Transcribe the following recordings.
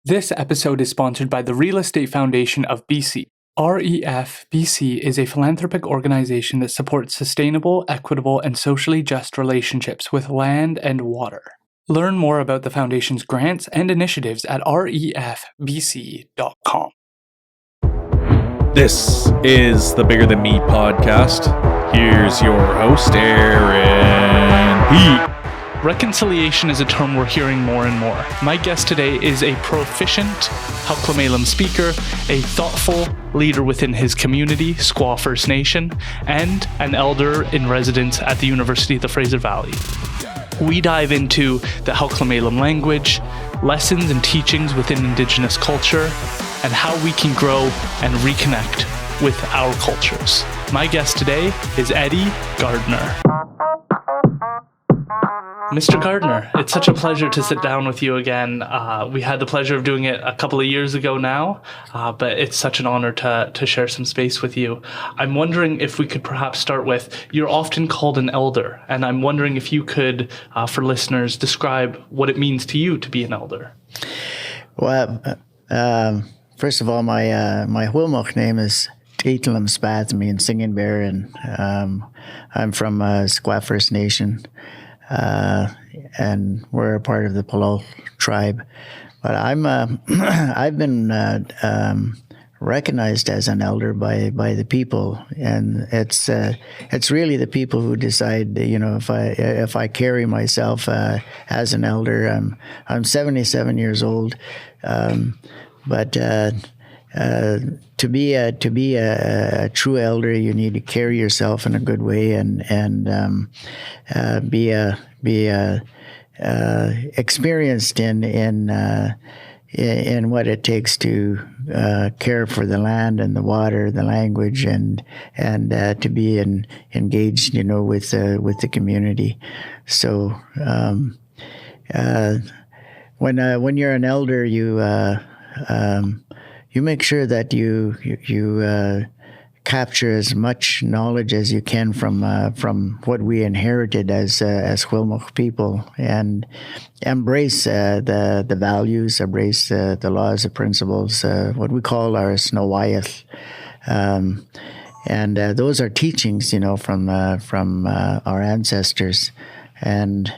This episode is sponsored by the Real Estate Foundation of BC. REF BC is a philanthropic organization that supports sustainable, equitable, and socially just relationships with land and water. Learn more about the Foundation's grants and initiatives at refbc.com. This is the Bigger Than Me podcast. Here's your host, Aaron P. Reconciliation is a term we're hearing more and more. My guest today is a proficient Halq'eméylem speaker, a thoughtful leader within his community, Skwah First Nation, and an elder in residence at the University of the Fraser Valley. We dive into the Halq'eméylem language, lessons and teachings within Indigenous culture, and how we can grow and reconnect with our cultures. My guest today is Eddie Gardner. Mr. Gardner, it's such a pleasure to sit down with you again. We had the pleasure of doing it a couple of years ago now, but it's such an honor to share some space with you. I'm wondering if we could perhaps start with, you're often called an elder, and I'm wondering if you could, for listeners, describe what it means to you to be an elder. Well, first of all, my Wilmot name is tireless, Spath, means singing bear, and I'm from Skwah First Nation. And we're a part of the Palau tribe. But I've been recognized as an elder by the people, and it's really the people who decide. If I carry myself as an elder, I'm 77 years old, but. To be a true elder, you need to carry yourself in a good way and be experienced in what it takes to care for the land and the water, the language, and to be engaged, with the community. So when you're an elder, you make sure that you capture as much knowledge as you can from what we inherited as Wilmot people, and embrace the values, embrace the laws, the principles, what we call our Snowayeth. And those are teachings, from our ancestors, and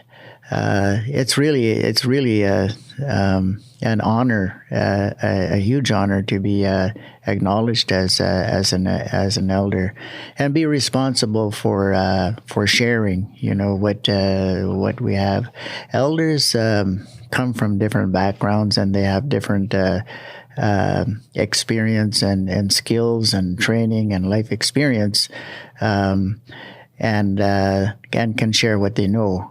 it's really an honor, a huge honor to be acknowledged as an elder, and be responsible for sharing, what we have. Elders come from different backgrounds, and they have different experience and skills and training and life experience, and can share what they know.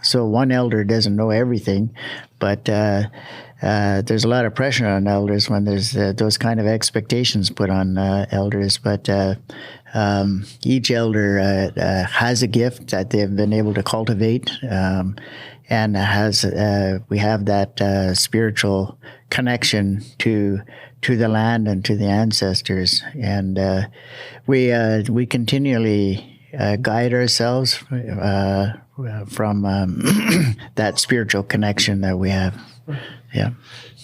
So one elder doesn't know everything, but there's a lot of pressure on elders when there's those kind of expectations put on elders. But each elder has a gift that they've been able to cultivate, and we have that spiritual connection to the land and to the ancestors, and we continually guide ourselves from that spiritual connection that we have. Yeah.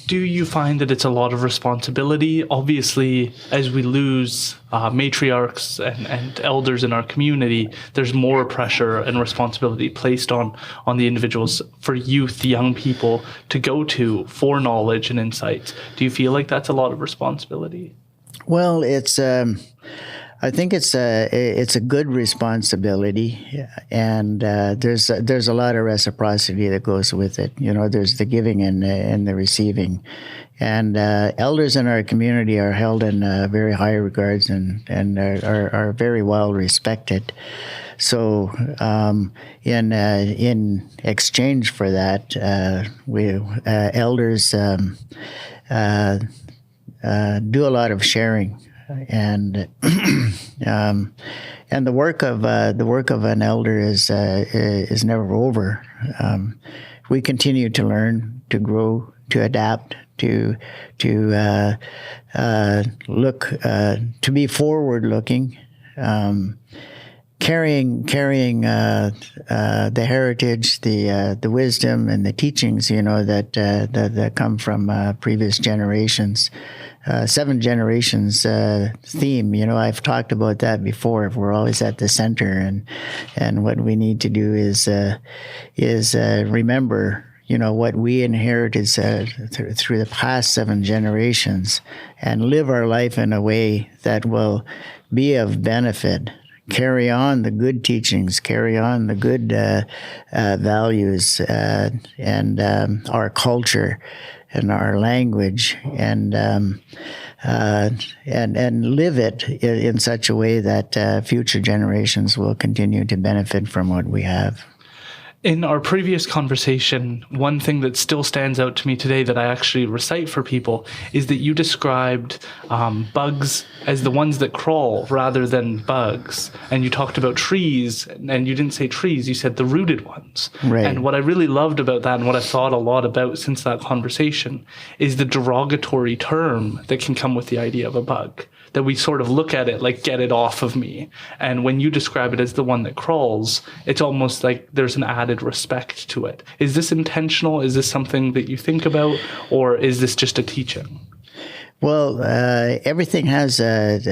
Do you find that it's a lot of responsibility? Obviously, as we lose matriarchs and elders in our community, there's more pressure and responsibility placed on the individuals, for youth, young people, to go to for knowledge and insights. Do you feel like that's a lot of responsibility? Well, it's I think it's a good responsibility, and there's a lot of reciprocity that goes with it. There's the giving and the receiving, and elders in our community are held in very high regards and are very well respected. So in exchange for that, elders do a lot of sharing. And the work of an elder is never over. We continue to learn, to grow, to adapt, to look, to be forward looking, carrying the heritage, the wisdom, and the teachings, that come from previous generations. 7 generations theme. I've talked about that before. We're always at the center, and what we need to do is remember, what we inherited through the past 7 generations, and live our life in a way that will be of benefit. Carry on the good teachings, carry on the good values, and our culture and our language, and live it in such a way that future generations will continue to benefit from what we have. In our previous conversation, one thing that still stands out to me today that I actually recite for people is that you described bugs as the ones that crawl rather than bugs. And you talked about trees, and you didn't say trees, you said the rooted ones. Right. And what I really loved about that, and what I've thought a lot about since that conversation, is the derogatory term that can come with the idea of a bug. That we sort of look at it like, get it off of me. And when you describe it as the one that crawls, it's almost like there's an added respect to it. Is this intentional? Is this something that you think about? Or is this just a teaching? Well, everything has that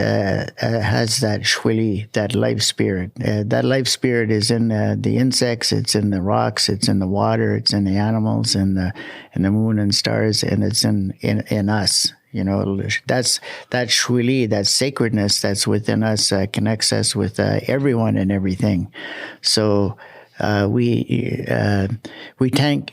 shwili, that life spirit. That life spirit is in the insects, it's in the rocks, it's in the water, it's in the animals, in the moon and stars, and it's in us. That's that shwili, that sacredness that's within us, connects us with everyone and everything. So we can't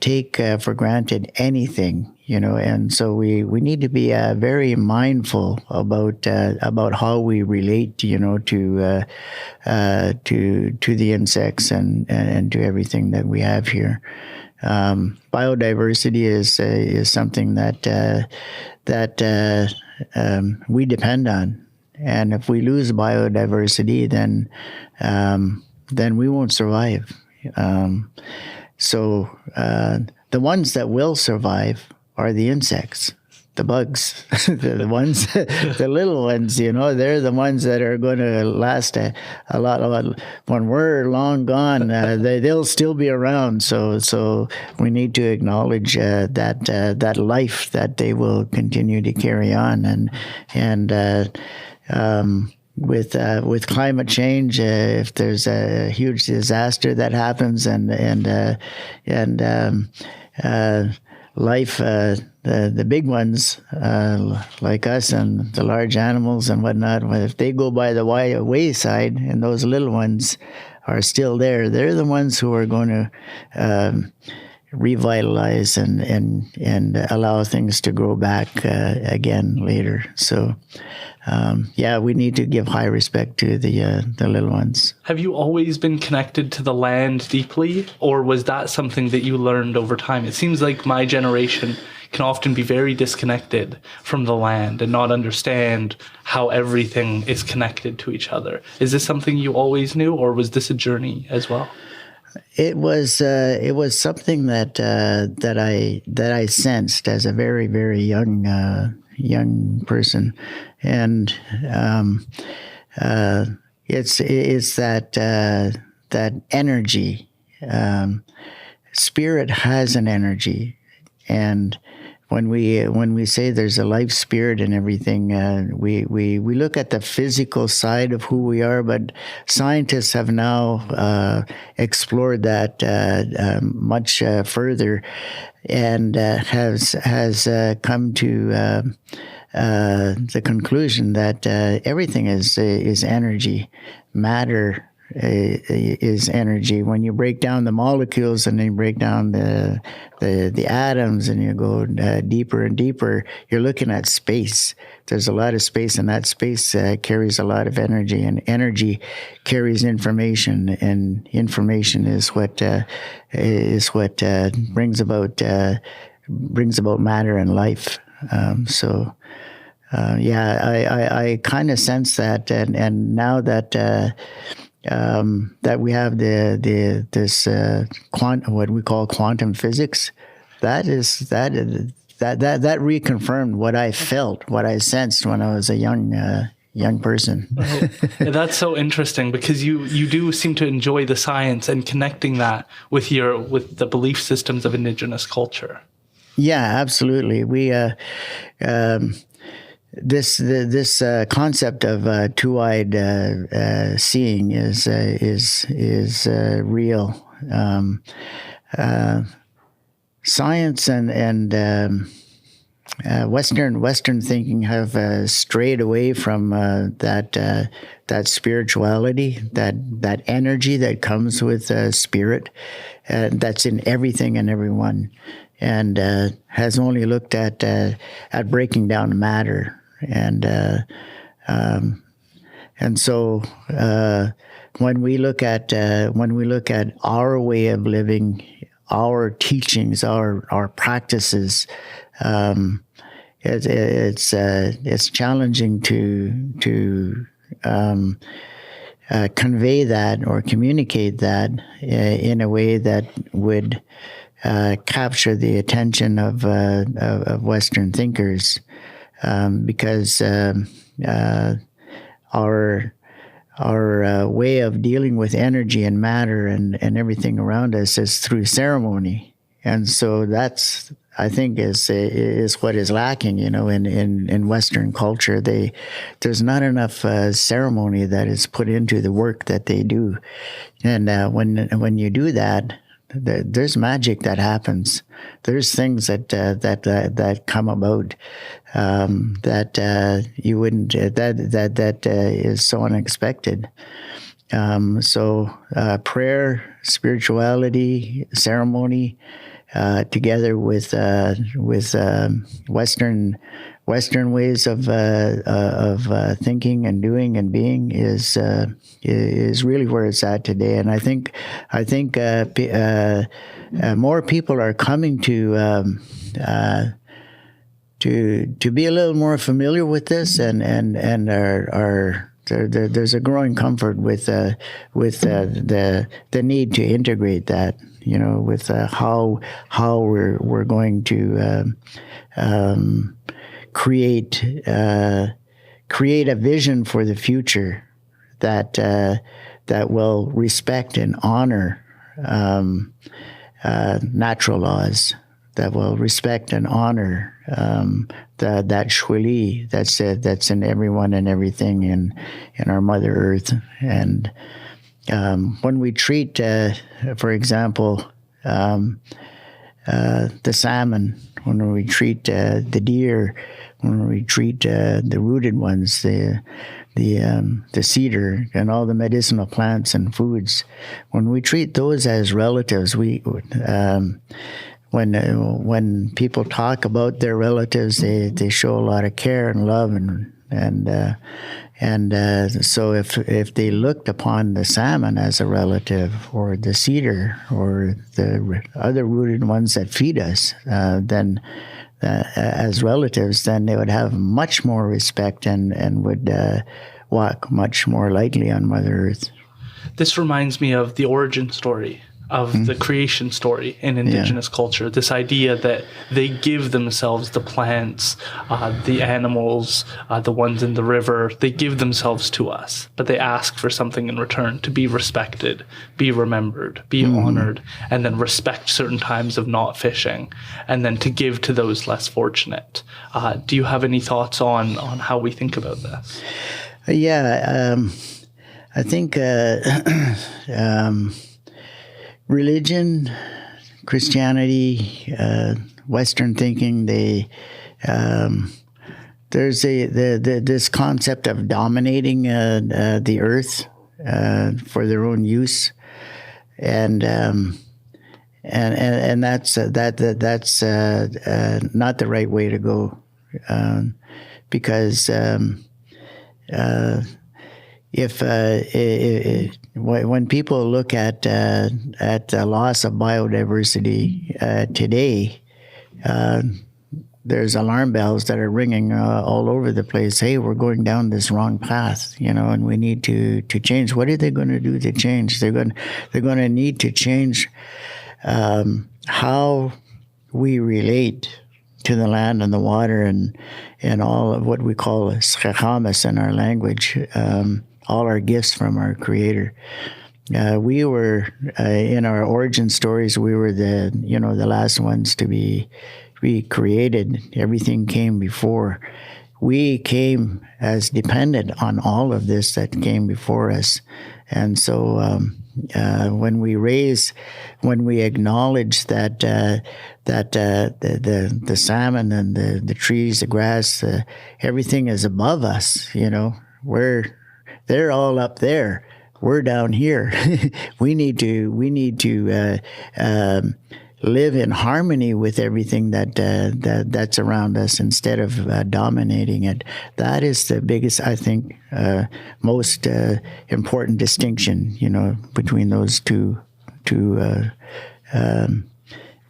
take for granted anything, and so we need to be very mindful about how we relate, to the insects and to everything that we have here. Biodiversity is something that we depend on, and if we lose biodiversity, then we won't survive. So the ones that will survive are the insects, the bugs, the ones, the little ones. They're the ones that are going to last a lot. When we're long gone, they'll still be around. So we need to acknowledge that life that they will continue to carry on, and with climate change, if there's a huge disaster that happens, and life, the big ones, like us and the large animals and whatnot, if they go by the wayside and those little ones are still there, they're the ones who are going to revitalize and allow things to grow back again later. So, we need to give high respect to the little ones. Have you always been connected to the land deeply, or was that something that you learned over time? It seems like my generation can often be very disconnected from the land and not understand how everything is connected to each other. Is this something you always knew, or was this a journey as well? It was something that I sensed as a very, very young person, and it's that energy. Spirit has an energy, and when we say there's a life spirit and everything, we look at the physical side of who we are, but scientists have now explored that much further, and has come to the conclusion that everything is energy. Matter is energy. When you break down the molecules and then you break down the atoms and you go deeper and deeper, you're looking at space. There's a lot of space, and that space carries a lot of energy, and energy carries information, and information is what brings about matter and life. I kind of sense that, and now that that we have this what we call quantum physics, that reconfirmed what I felt, what I sensed when I was a young young person. Right. And that's so interesting because you do seem to enjoy the science and connecting that with the belief systems of Indigenous culture. Yeah, absolutely. We this concept of two-eyed seeing is real. Science and Western thinking have strayed away from that spirituality, that energy that comes with spirit, that's in everything and everyone, and has only looked at breaking down matter, and so when we look at our way of living, our teachings, our practices, it's challenging to convey that or communicate that in a way that would capture the attention of Western thinkers, because our way of dealing with energy and matter and everything around us is through ceremony, and so that's, I think, is what is lacking, in Western culture. There's not enough ceremony that is put into the work that they do, and when you do that, there's magic that happens. There's things that come about that you wouldn't, that is so unexpected. So prayer, spirituality, ceremony, together with Western ways of thinking and doing and being is really where it's at today. And I think more people are coming to be a little more familiar with this, and are there's a growing comfort with the need to integrate that, with how we're going to create a vision for the future that will respect and honor natural laws, that will respect and honor that shwili that's in everyone and everything in our Mother Earth. And when we treat, for example, the salmon, when we treat the deer, when we treat the rooted ones, the cedar and all the medicinal plants and foods, when we treat those as relatives, when people talk about their relatives, they show a lot of care and love, and so if they looked upon the salmon as a relative, or the cedar, or the other rooted ones that feed us, then as relatives, then they would have much more respect and would walk much more lightly on Mother Earth. This reminds me of the origin story of the creation story in Indigenous culture. This idea that they give themselves, the plants, the animals, the ones in the river, they give themselves to us, but they ask for something in return, to be respected, be remembered, be honored, and then respect certain times of not fishing, and then to give to those less fortunate. Do you have any thoughts on how we think about this? I think religion, Christianity, Western thinking, there's this concept of dominating the earth for their own use, and that's not the right way to go, because when people look at the loss of biodiversity today, there's alarm bells that are ringing all over the place. Hey, we're going down this wrong path, and we need to change. What are they going to do to change? They're going to need to change how we relate to the land and the water and all of what we call Skwah in our language, all our gifts from our Creator. We were in our origin stories. We were the last ones to be created. Everything came before. We came as dependent on all of this that came before us, and so when we acknowledge that the salmon and the trees, the grass, everything is above us. They're all up there. We're down here. we need to live in harmony with everything that's around us instead of dominating it. That is the biggest, I think, most important distinction, between those two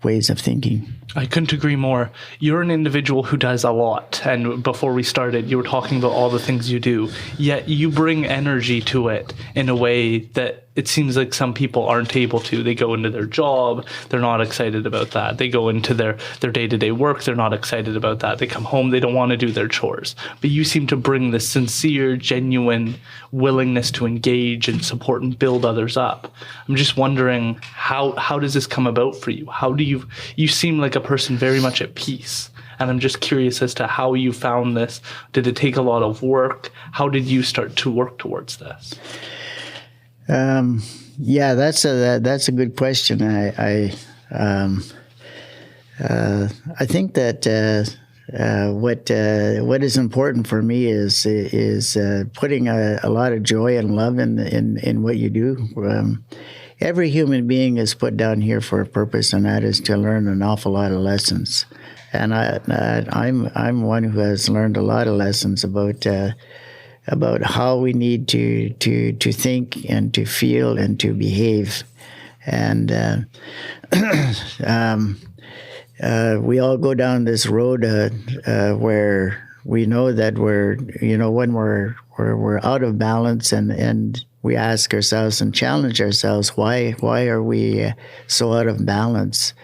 ways of thinking. I couldn't agree more. You're an individual who does a lot. And before we started, you were talking about all the things you do. Yet you bring energy to it in a way that it seems like some people aren't able to. They go into their job. They're not excited about that. They go into their day-to-day work. They're not excited about that. They come home. They don't want to do their chores. But you seem to bring this sincere, genuine willingness to engage and support and build others up. I'm just wondering, how does this come about for you? How do you seem like a person very much at peace. And I'm just curious as to how you found this. Did it take a lot of work? How did you start to work towards this? Yeah, that's a good question. I think that what is important for me is putting a lot of joy and love in what you do. Every human being is put down here for a purpose, and that is to learn an awful lot of lessons. And I'm one who has learned a lot of lessons about how we need to think and to feel and to behave. And we all go down this road where we know that when we're out of balance, and we ask ourselves and challenge ourselves, why are we so out of balance?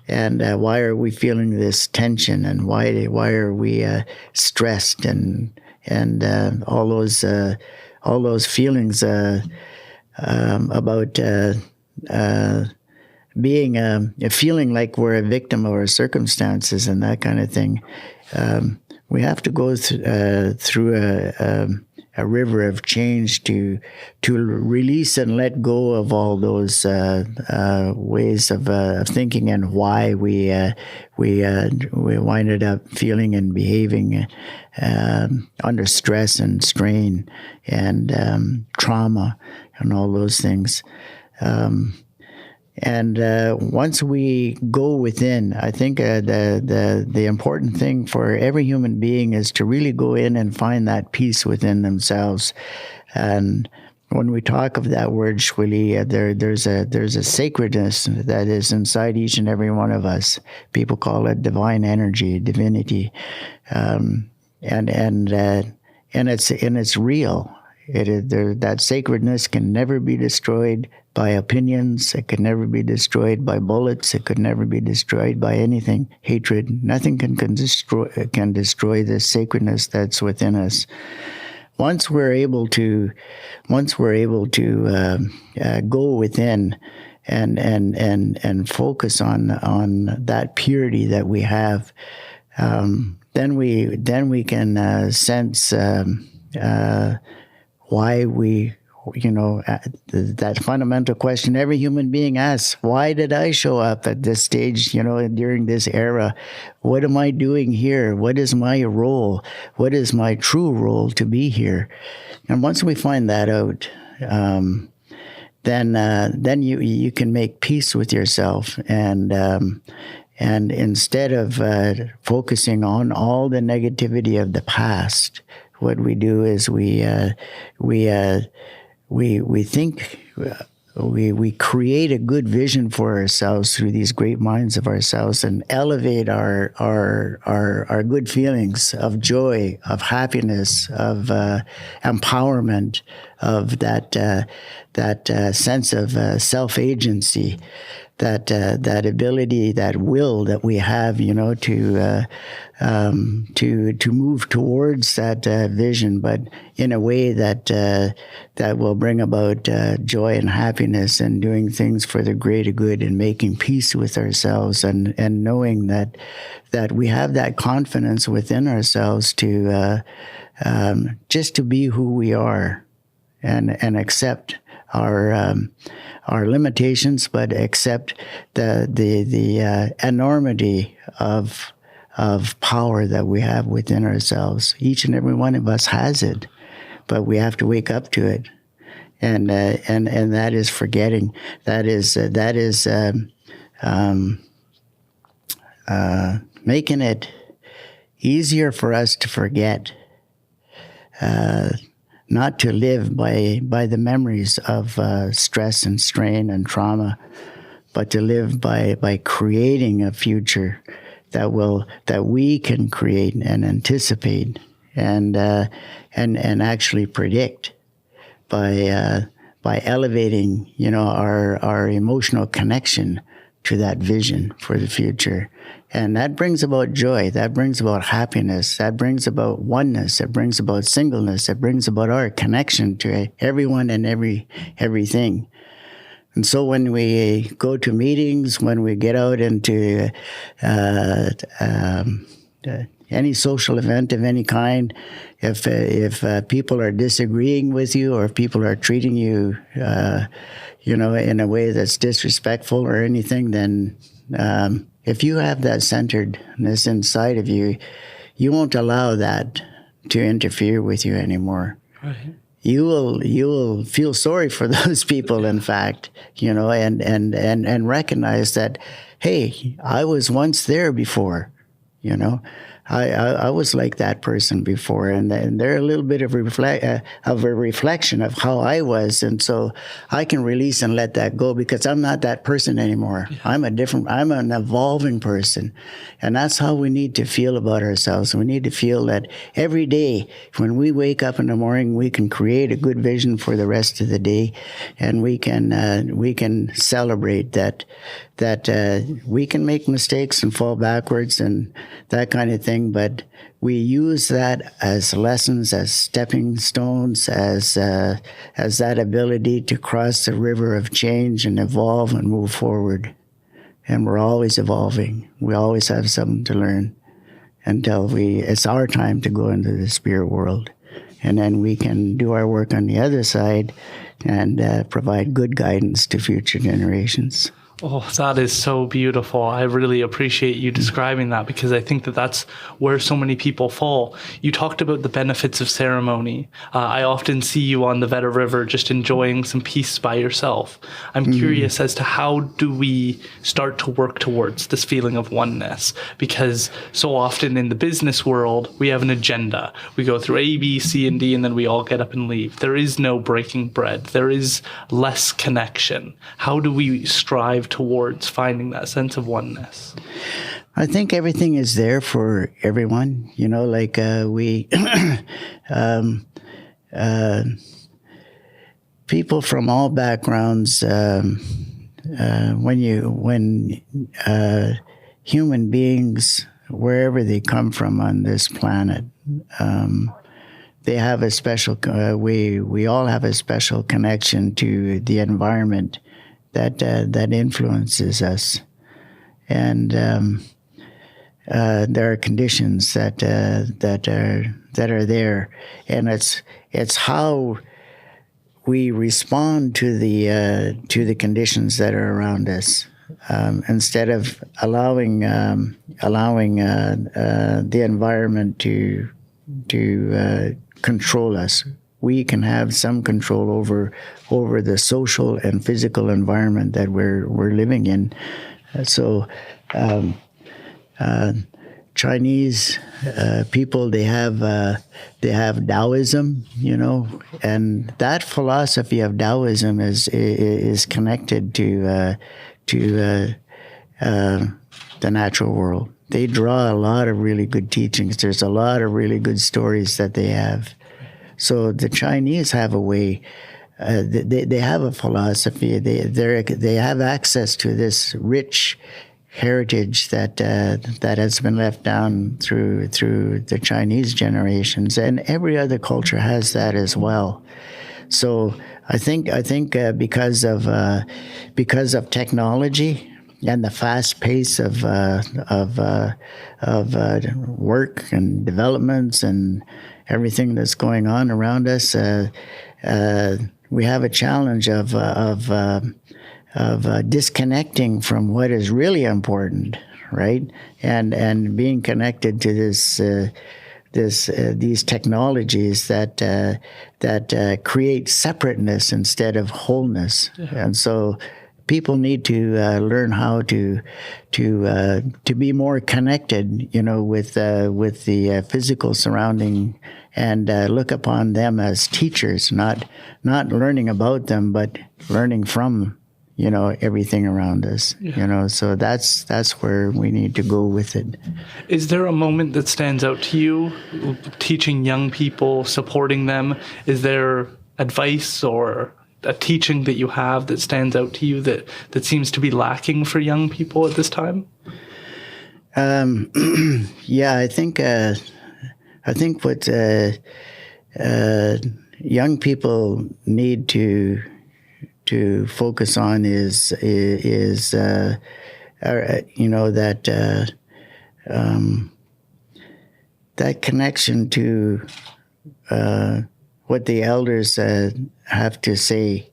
And why are we feeling this tension? And why are we stressed? And all those feelings about feeling like we're a victim of our circumstances and that kind of thing. We have to go through a river of change to release and let go of all those ways of thinking and why we winded up feeling and behaving under stress and strain and trauma and all those things. And once we go within, I think the important thing for every human being is to really go in and find that peace within themselves. And when we talk of that word shwili, there's a sacredness that is inside each and every one of us. People call it divine energy, divinity, and it's real. That sacredness can never be destroyed by opinions. It can never be destroyed by bullets. It could never be destroyed by anything. Hatred. Nothing can destroy the sacredness that's within us. Once we're able to go within and focus on that purity that we have, then we can sense why we, that fundamental question every human being asks: why did I show up at this stage, during this era? What am I doing here? What is my role? What is my true role to be here? And once we find that out, then you can make peace with yourself, and instead of focusing on all the negativity of the past, what we do is we think, we create a good vision for ourselves through these great minds of ourselves, and elevate our good feelings of joy, of happiness, of empowerment, of that sense of self-agency. that ability, that will that we have, to move towards that vision, but in a way that will bring about joy and happiness, and doing things for the greater good, and making peace with ourselves, and knowing that we have that confidence within ourselves to just to be who we are, and accept our limitations, but accept the enormity of power that we have within ourselves. Each and every one of us has it, but we have to wake up to it, and that is forgetting. That is making it easier for us to forget. Not to live by the memories of stress and strain and trauma, but to live by creating a future that we can create and anticipate and actually predict by elevating our emotional connection to that vision for the future. And that brings about joy, that brings about happiness, that brings about oneness, that brings about singleness, that brings about our connection to everyone and everything. And so when we go to meetings, when we get out into any social event of any kind, if people are disagreeing with you, or if people are treating you, in a way that's disrespectful or anything, then if you have that centeredness inside of you, you won't allow that to interfere with you anymore. Right. You will feel sorry for those people, in fact, and recognize that, hey, I was once there before, I was like that person before, and they're a little bit of a reflection of how I was, and so I can release and let that go, because I'm not that person anymore. Yeah. I'm an evolving person, and that's how we need to feel about ourselves. We need to feel that every day when we wake up in the morning, we can create a good vision for the rest of the day, and we can celebrate that we can make mistakes and fall backwards and that kind of thing, but we use that as lessons, as stepping stones, as that ability to cross the river of change and evolve and move forward. And we're always evolving. We always have something to learn until it's our time to go into the spirit world. And then we can do our work on the other side and provide good guidance to future generations. Oh, that is so beautiful. I really appreciate you describing that, because I think that that's where so many people fall. You talked about the benefits of ceremony. I often see you on the Veta River just enjoying some peace by yourself. I'm curious as to how do we start to work towards this feeling of oneness? Because so often in the business world, we have an agenda. We go through A, B, C, and D, and then we all get up and leave. There is no breaking bread. There is less connection. How do we strive towards finding that sense of oneness? I think everything is there for everyone. People from all backgrounds. When human beings, wherever they come from on this planet, they have a special. We all have a special connection to the environment that influences us, and there are conditions that are there, and it's how we respond to the conditions that are around us, instead of allowing the environment to control us. We can have some control over the social and physical environment that we're living in. So Chinese people, they have Taoism, and that philosophy of Taoism is connected to the natural world. They draw a lot of really good teachings. There's a lot of really good stories that they have. So the Chinese have a way they have a philosophy. They have access to this rich heritage that has been left down through the Chinese generations, and every other culture has that as well. So I think because of technology and the fast pace of work and developments and everything that's going on around us, we have a challenge of disconnecting from what is really important, right? And being connected to these technologies that create separateness instead of wholeness. Yeah. And so people need to learn how to be more connected, with the physical surrounding, and look upon them as teachers, not learning about them, but learning from everything around us. Yeah. So that's where we need to go with it. Is there a moment that stands out to you, teaching young people, supporting them? Is there advice or a teaching that you have that stands out to you that seems to be lacking for young people at this time? Yeah, I think what young people need to focus on is that connection to what the elders have to say,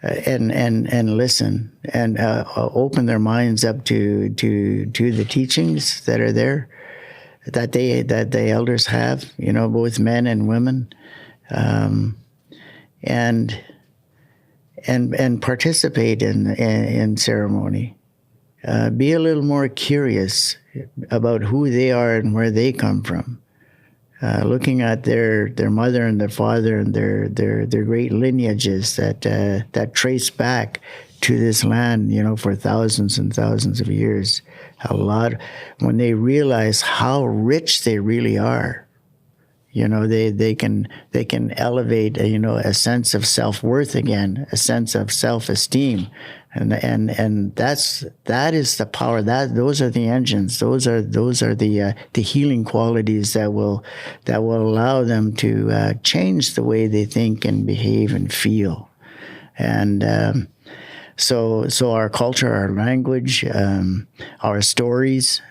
and listen, and open their minds up to the teachings that are there, that the elders have, both men and women, and participate in ceremony. Be a little more curious about who they are and where they come from. Looking at their mother and their father and their great lineages that trace back to this land, for thousands and thousands of years. When they realize how rich they really are, they can elevate a sense of self-worth again, a sense of self-esteem, and that is the power. Those are the engines. Those are the healing qualities that will allow them to change the way they think and behave and feel. And so our culture, our language, our stories.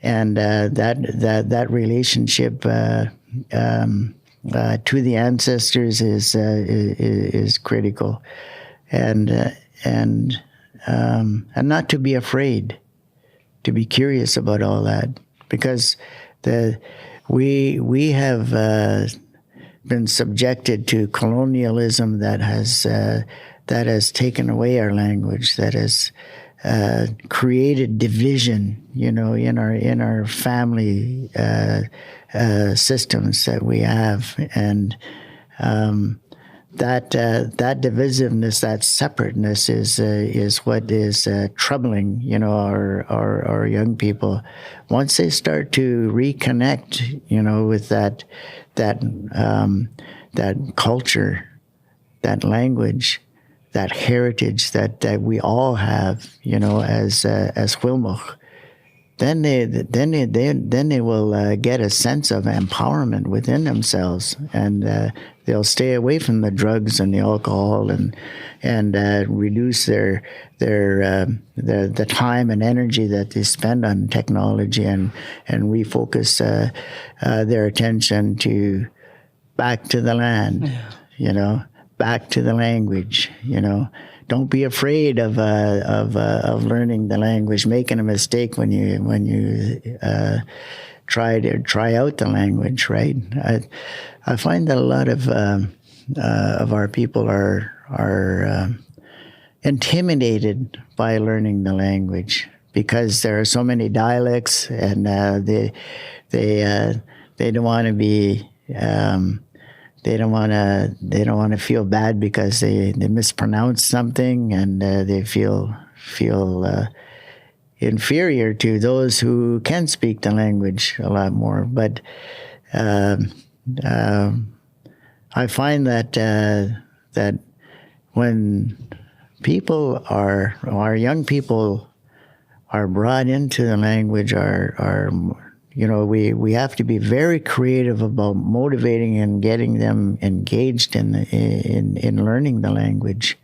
And that relationship to the ancestors is critical, and not to be afraid, to be curious about all that, because we have been subjected to colonialism that has taken away our language, that has created division, in our family systems that we have, and that divisiveness, that separateness is what is troubling, our young people. Once they start to reconnect, with that culture, that language, that heritage that we all have, as Wilmuk, then they will get a sense of empowerment within themselves, and they'll stay away from the drugs and the alcohol, and reduce the time and energy that they spend on technology, and refocus their attention back to the land, back to the language. Don't be afraid of learning the language, making a mistake when you try out the language, right? I find that a lot of our people are intimidated by learning the language, because there are so many dialects, and they don't want to be. They don't want to feel bad because they mispronounce something, and they feel inferior to those who can speak the language a lot more. But I find that that when our young people are brought into the language, we have to be very creative about motivating and getting them engaged in learning the language.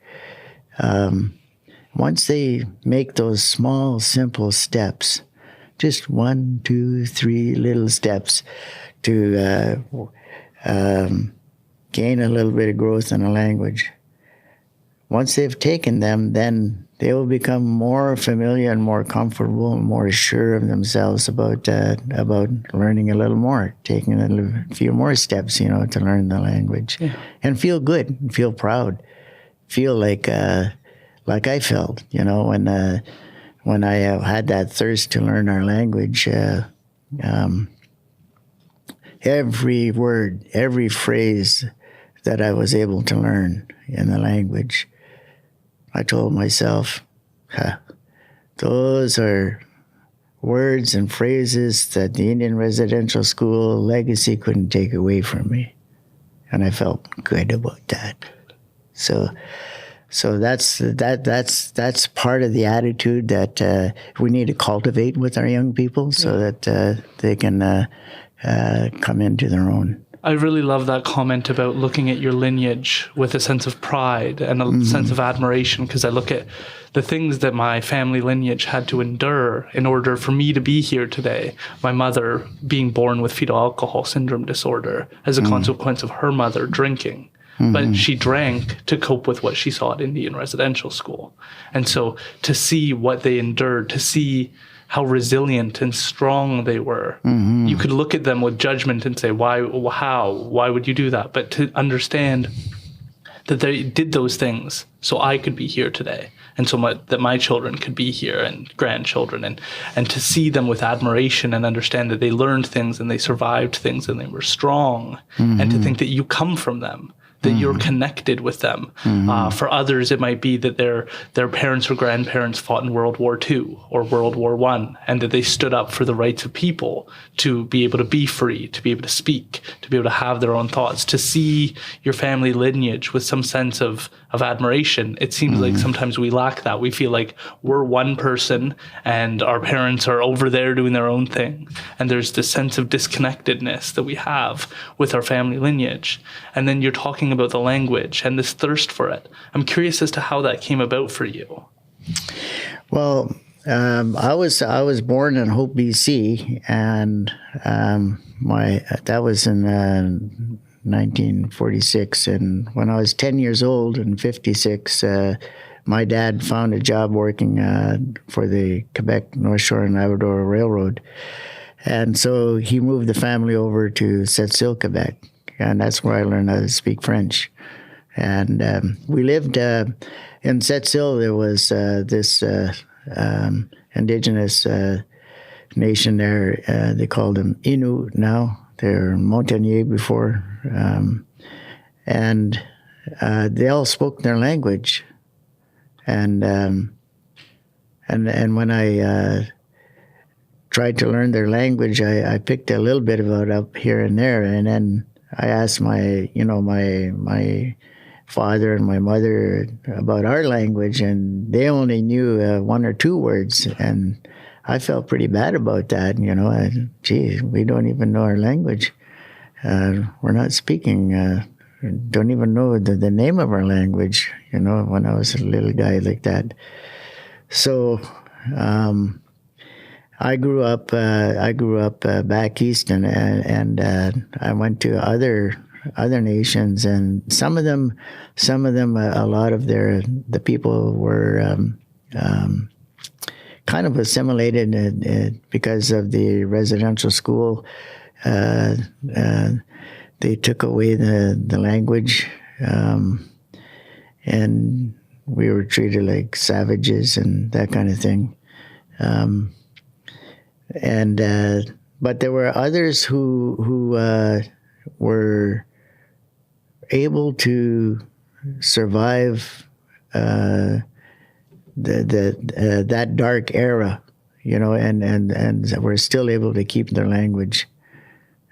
Once they make those small, simple steps, just 1, 2, 3 little steps to gain a little bit of growth in the language. Once they've taken them, then they will become more familiar and more comfortable and more sure of themselves about learning a little more, taking a few more steps, to learn the language, and feel good, and feel proud, feel like I felt, when I had that thirst to learn our language. Every word, every phrase that I was able to learn in the language, I told myself, those are words and phrases that the Indian residential school legacy couldn't take away from me. And I felt good about that. So that's part of the attitude that we need to cultivate with our young people so that they can come into their own. I really love that comment about looking at your lineage with a sense of pride and a sense of admiration, because I look at the things that my family lineage had to endure in order for me to be here today. My mother being born with fetal alcohol syndrome disorder as a consequence of her mother drinking. But she drank to cope with what she saw at Indian residential school. And so to see what they endured, to see how resilient and strong they were. You could look at them with judgment and say, why would you do that? But to understand that they did those things so I could be here today, and so that my children could be here and grandchildren, and to see them with admiration and understand that they learned things and they survived things and they were strong, and to think that you come from them, that you're connected with them. For others, it might be that their parents or grandparents fought in World War II or World War I, and that they stood up for the rights of people to be able to be free, to be able to speak, to be able to have their own thoughts, to see your family lineage with some sense of admiration. It seems like sometimes we lack that. We feel like we're one person and our parents are over there doing their own thing. And there's this sense of disconnectedness that we have with our family lineage. And then you're talking about the language and this thirst for it. I'm curious as to how that came about for you. Well, I was born in Hope, BC, and that was in 1946. And when I was 10 years old in 56, my dad found a job working for the Quebec North Shore and Labrador Railroad, and so he moved the family over to Sept-Îles, Quebec. And that's where I learned how to speak French. And we lived in Sept-Îles. There was this Indigenous nation there. They called them Inuit now. They're Montagnais before. And they all spoke their language. And when I tried to learn their language, I picked a little bit about up here and there. And then I asked my father and my mother about our language, and they only knew 1 or 2 words, and I felt pretty bad about that. Gee, we don't even know our language. We're not speaking. Don't even know the name of our language. When I was a little guy like that. So. I grew up back east, and I went to other nations, and some of them, a lot of the people were kind of assimilated because of the residential school. They took away the language, and we were treated like savages and that kind of thing. But there were others who were able to survive that dark era, and were still able to keep their language.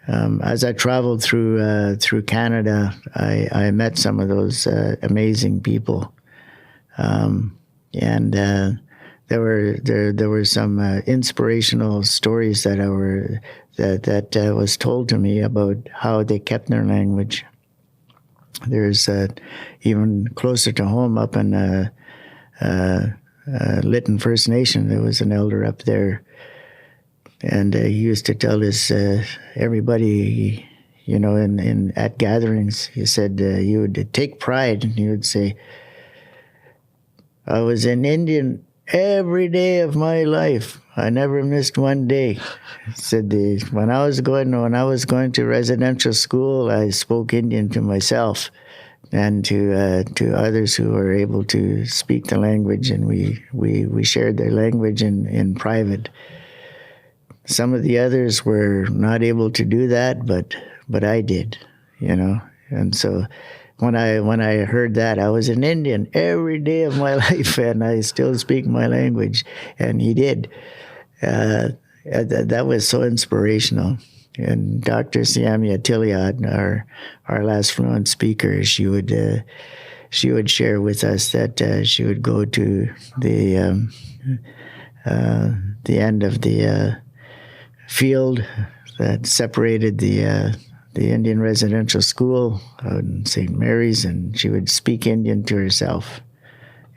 as I traveled through Canada, I met some of those amazing people, and there were some inspirational stories that was told to me about how they kept their language. There's even closer to home up in Lytton First Nation. There was an elder up there, and he used to tell us everybody, in at gatherings. He said he would take pride, and he would say, "I was an Indian every day of my life. I never missed one day." He said when I was going to residential school, I spoke Indian to myself and to others who were able to speak the language, and we shared their language in private. Some of the others were not able to do that, but I did, And so when I heard that, I was an Indian every day of my life, and I still speak my language, and he did. That was so inspirational. And Dr. Siamia Tiliad, our last fluent speaker, she would share with us that she would go to the end of the field that separated the Indian residential school out in St. Mary's, and she would speak Indian to herself.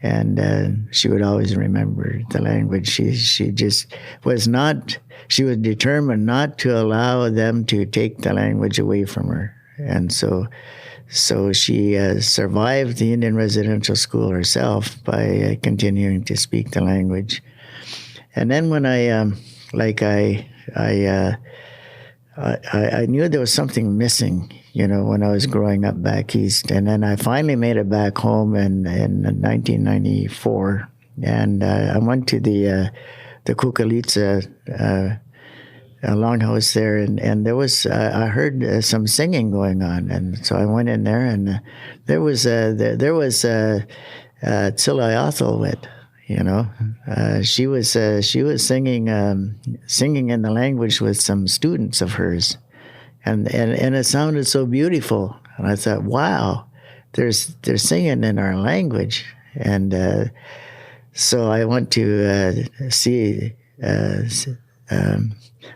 And she would always remember the language. She just was not, she was determined not to allow them to take the language away from her. And so she survived the Indian residential school herself by continuing to speak the language. And then when I knew there was something missing, when I was growing up back east. And then I finally made it back home in 1994. And I went to the Kukalitsa longhouse there, and there was, I heard some singing going on. And so I went in there, and there was Tzila Athelwit. She was singing in the language with some students of hers, and it sounded so beautiful. And I thought, wow, they're singing in our language. And so I went to see Tzila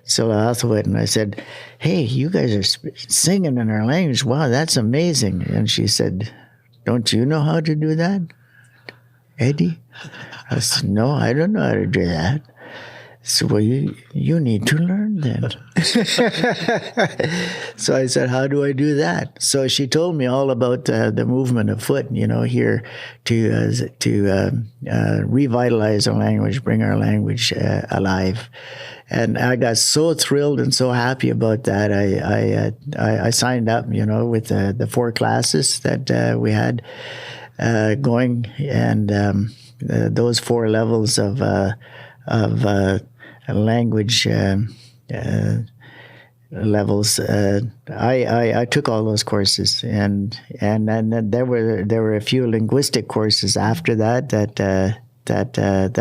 Athelwit, and I said, "Hey, you guys are singing in our language. Wow, that's amazing." And she said, "Don't you know how to do that, Eddie?" I said, "No, I don't know how to do that." So, "Well, you need to learn then." So I said, "How do I do that?" So she told me all about the movement of foot, here to revitalize our language, bring our language alive. And I got so thrilled and so happy about that. I signed up, with the 4 classes that we had going, and those 4 levels of language levels. I took all those courses, and then there were a few linguistic courses after that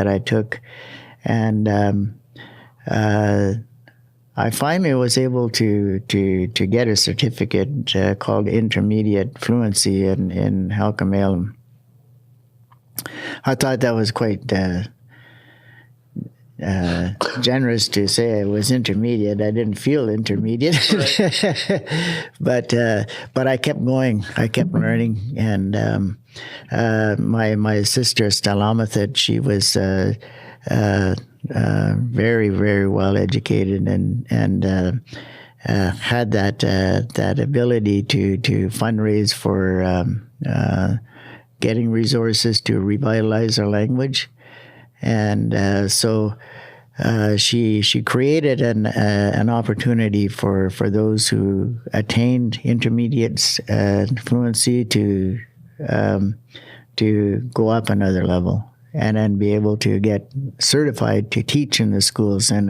I took, and I finally was able to get a certificate called Intermediate Fluency in Halq'eméylem. I thought that was quite generous to say I was intermediate. I didn't feel intermediate, but I kept going. I kept learning, and my sister Stalamathat, she was very, very well educated, and had that ability to fundraise for getting resources to revitalize our language. And so she created an opportunity for those who attained intermediate fluency to go up another level, and then be able to get certified to teach in the schools, and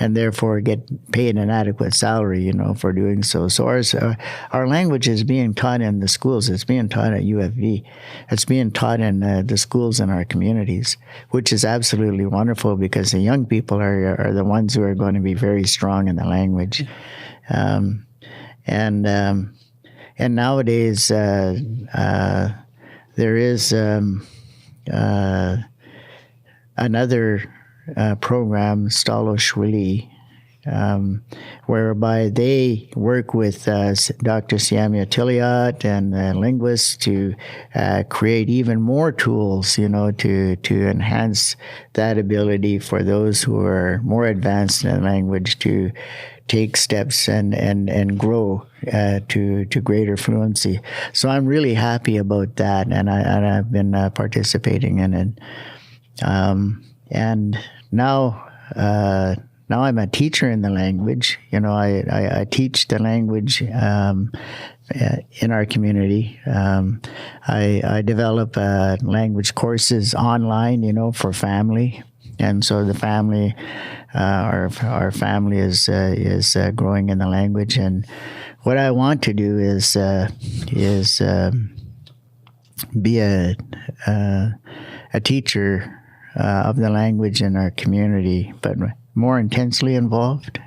therefore get paid an adequate salary, for doing so. So our language is being taught in the schools. It's being taught at UFV. It's being taught in the schools in our communities, which is absolutely wonderful, because the young people are the ones who are going to be very strong in the language. And nowadays there is another program, Stalo Shwili, whereby they work with Dr. Siamia Tiliot and linguists to create even more tools, to enhance that ability for those who are more advanced in the language to take steps and grow to greater fluency. So I'm really happy about that, and I've been participating in it. And now I'm a teacher in the language. I teach the language in our community. I develop language courses online, for family. And so the family, our family is growing in the language. And what I want to do is be a teacher of the language in our community, but more intensely involved,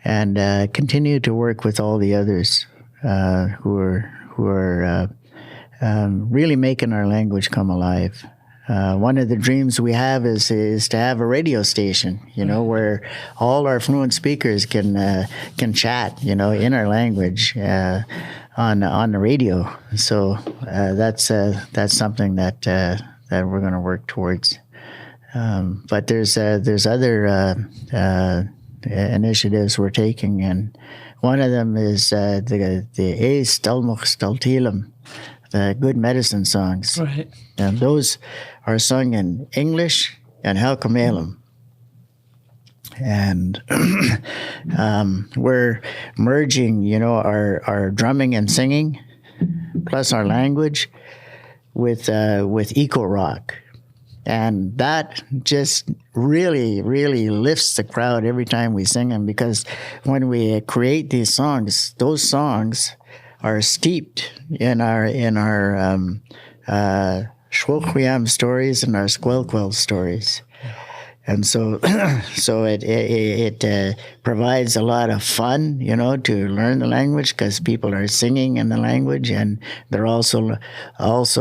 and continue to work with all the others who are really making our language come alive. One of the dreams we have is to have a radio station, where all our fluent speakers can chat, in our language on the radio. So that's something that we're going to work towards. But there's other initiatives we're taking, and one of them is the Halq'eméylem, the good medicine songs. Right. And those are sung in English and Halq'eméylem. And we're merging, our drumming and singing, plus our language, with eco rock. And that just really, really lifts the crowd every time we sing them, because when we create these songs, those songs are steeped in our Halq'eméylem stories and our Skwah stories. And so it provides a lot of fun, to learn the language, because people are singing in the language, and they're also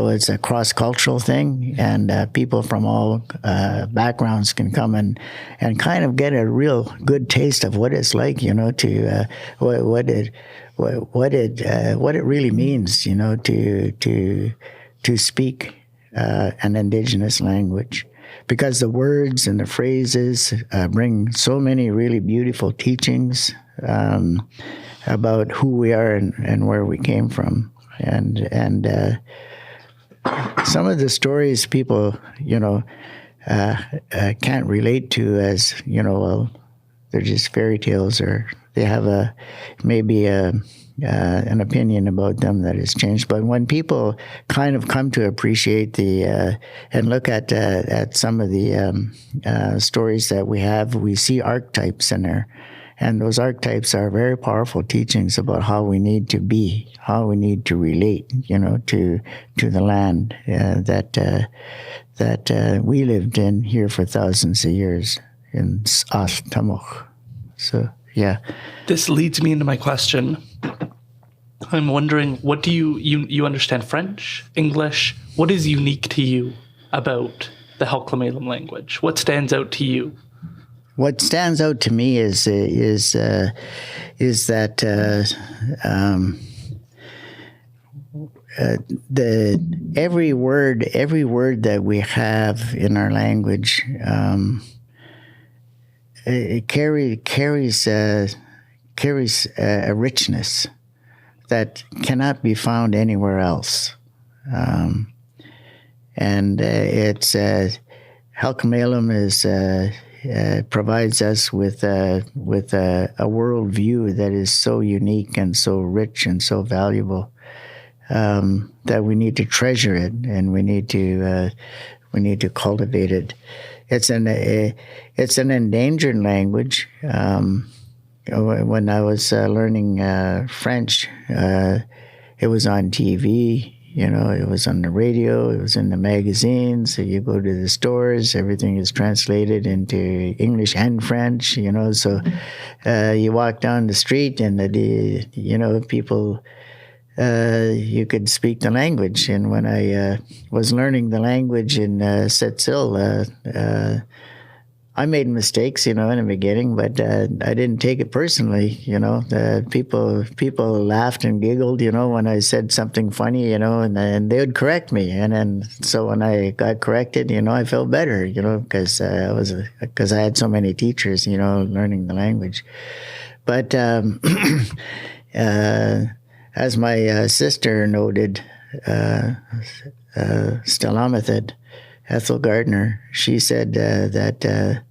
it's a cross-cultural thing, and people from all backgrounds can come and kind of get a real good taste of what it's like, to what it really means, to speak an Indigenous language. Because the words and the phrases bring so many really beautiful teachings about who we are and where we came from, and some of the stories people can't relate to as well, they're just fairy tales, or they have an opinion about them that has changed. But when people kind of come to appreciate and look at some of the stories that we have, we see archetypes in there. And those archetypes are very powerful teachings about how we need to be, how we need to relate, to the land that we lived in here for thousands of years in Spath. So, yeah. This leads me into my question. I'm wondering, what do you understand French, English? What is unique to you about the Halq'eméylem language? What stands out to you? What stands out to me is that every word that we have in our language it carries a richness that cannot be found anywhere else, and it's Halq'eméylem provides us with a worldview that is so unique and so rich and so valuable that we need to treasure it, and we need to cultivate it. It's an endangered language. When I was learning French, it was on TV. It was on the radio, it was in the magazines. So you go to the stores, everything is translated into English and French, So you walk down the street and, people, you could speak the language. And when I was learning the language in Sept-Îles, I made mistakes, in the beginning, but I didn't take it personally. People laughed and giggled, when I said something funny, and they would correct me. And then so when I got corrected, I felt better, because I had so many teachers, learning the language. But as my sister noted, Stalamathid, Ethel Gardner, she said that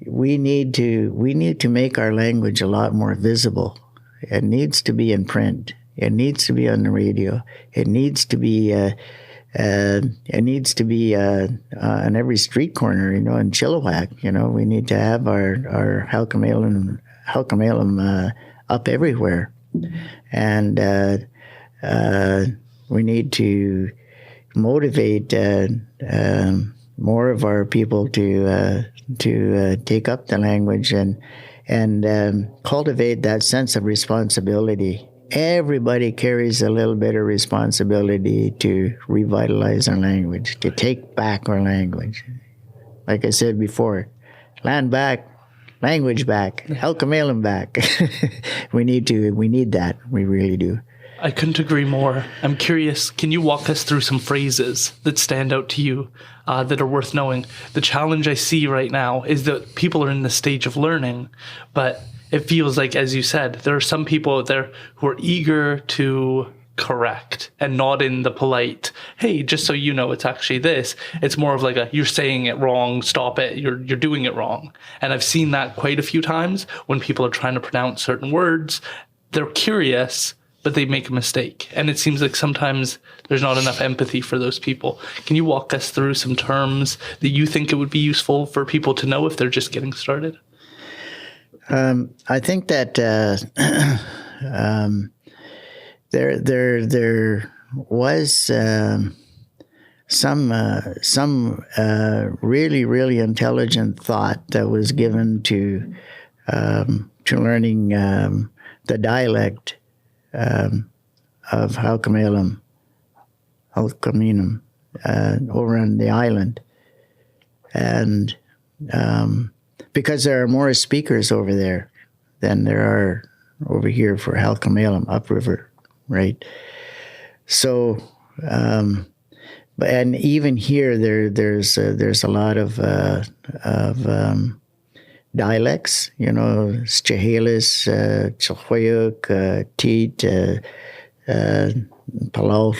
we need to make our language a lot more visible. It needs to be in print. It needs to be on the radio. It needs to be on every street corner. In Chilliwack, we need to have our Halq'eméylem up everywhere, and we need to motivate more of our people to take up the language and cultivate that sense of responsibility. Everybody carries a little bit of responsibility to revitalize our language, to take back our language. Like I said before, land back, language back, Halq'eméylem back. We need that. We really do. I couldn't agree more. I'm curious, can you walk us through some phrases that stand out to you that are worth knowing? The challenge I see right now is that people are in the stage of learning, but it feels like, as you said, there are some people out there who are eager to correct and not in the polite, hey, just so you know, it's actually this. It's more of like you're saying it wrong, stop it, you're doing it wrong. And I've seen that quite a few times when people are trying to pronounce certain words. They're curious, but they make a mistake. And it seems like sometimes there's not enough empathy for those people. Can you walk us through some terms that you think it would be useful for people to know if they're just getting started? I think that there was some really, really intelligent thought that was given to learning the dialect of Halq'eméylem over on the island. And because there are more speakers over there than there are over here for Halq'eméylem upriver, right? So, and even here, there's a lot of dialects, Tireless, Chilhwayuk, Teet, Palau.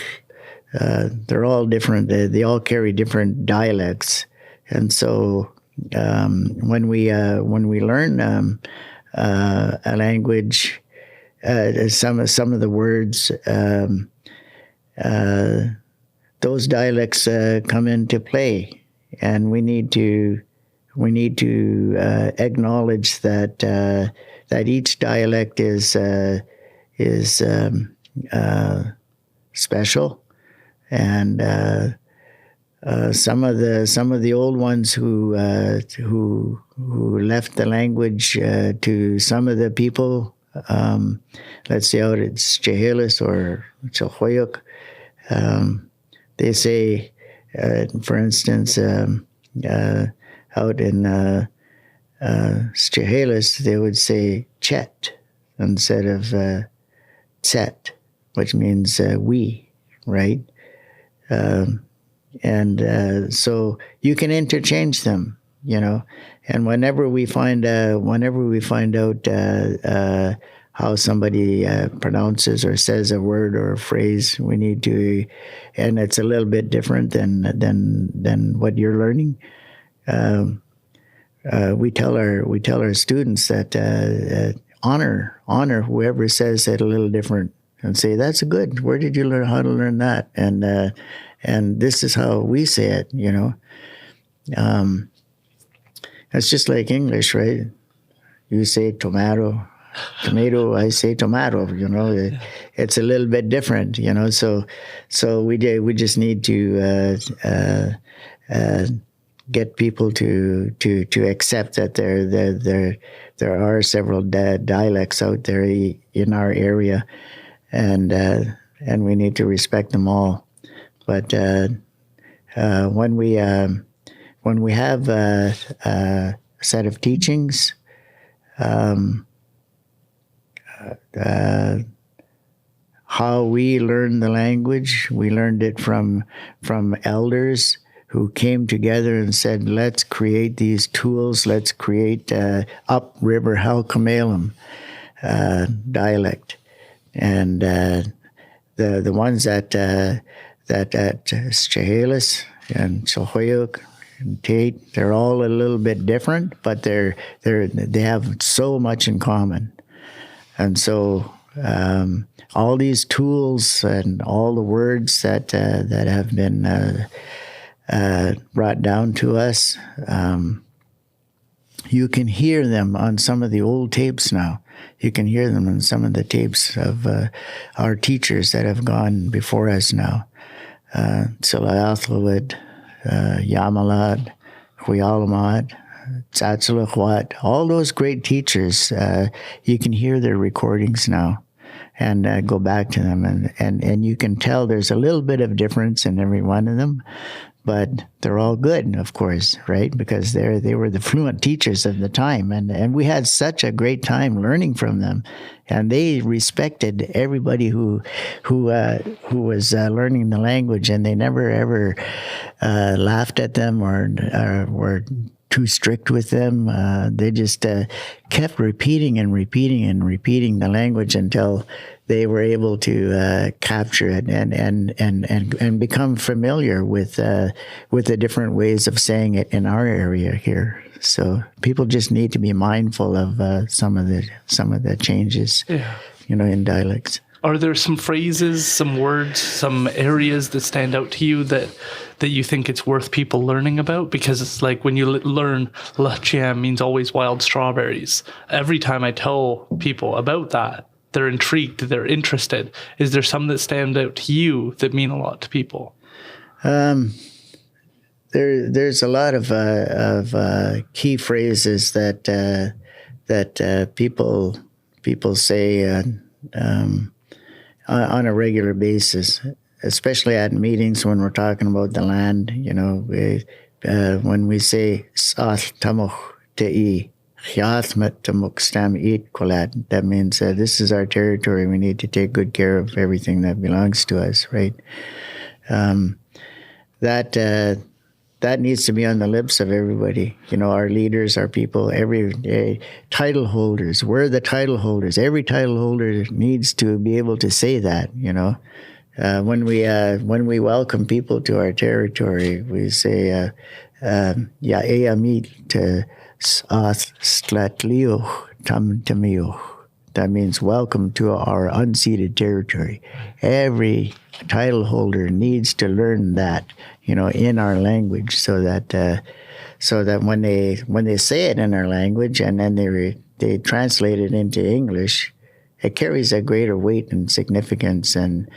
They're all different. They all carry different dialects, and so when we learn a language, some of the words, those dialects come into play, and we need to acknowledge that each dialect is special, and some of the old ones who left the language to some of the people, let's say out at Chehalis or Chilhwayuk, they say, for instance, out in Chehalis, they would say chet instead of tset, which means we, right? And so you can interchange them, And whenever we find out how somebody pronounces or says a word or a phrase, we need to, and it's a little bit different than what you're learning. We tell our students that honor whoever says it a little different, and say, that's good. Where did you learn how to learn that? And this is how we say it. It's just like English, right? You say tomato. Tomato, I say tomato. It's a little bit different. So we just need to get people to accept that there are several dialects out there in our area, and we need to respect them all. But when we have a set of teachings, how we learn the language, we learned it from elders who came together and said, let's create these tools, let's create upriver Halq'eméylem dialect. And the ones that Chehalis and Sohoyuk and Tate, they're all a little bit different, but they have so much in common. And so all these tools and all the words that have been brought down to us, you can hear them on some of the old tapes now. You can hear them on some of the tapes of our teachers that have gone before us now. Tsilayathlawid, Yamalad, Huyalamad, Tsatsalakwat, all those great teachers, you can hear their recordings now and go back to them. And you can tell there's a little bit of difference in every one of them, but they're all good, of course, right? Because they were the fluent teachers of the time, and we had such a great time learning from them, and they respected everybody who was learning the language, and they never ever laughed at them or were too strict with them. They just kept repeating and repeating and repeating the language until they were able to capture it and become familiar with the different ways of saying it in our area here. So people just need to be mindful of some of the changes, in dialects. Are there some phrases, some words, some areas that stand out to you that you think it's worth people learning about? Because it's like when you learn Lachiem means always wild strawberries. Every time I tell people about that, they're intrigued, they're interested. Is there some that stand out to you that mean a lot to people? There's a lot of key phrases that people say on a regular basis, especially at meetings when we're talking about the land. When we say Spath tamuch te'i, that means this is our territory. We need to take good care of everything that belongs to us, right? That needs to be on the lips of everybody. Our leaders, our people, every title holders. We're the title holders. Every title holder needs to be able to say that. When we welcome people to our territory, we say Ya'e'amit to Spath Slatliuch Tam Tamiuch. That means welcome to our unceded territory. Every title holder needs to learn that, in our language, so that when they say it in our language and then they translate it into English, it carries a greater weight and significance and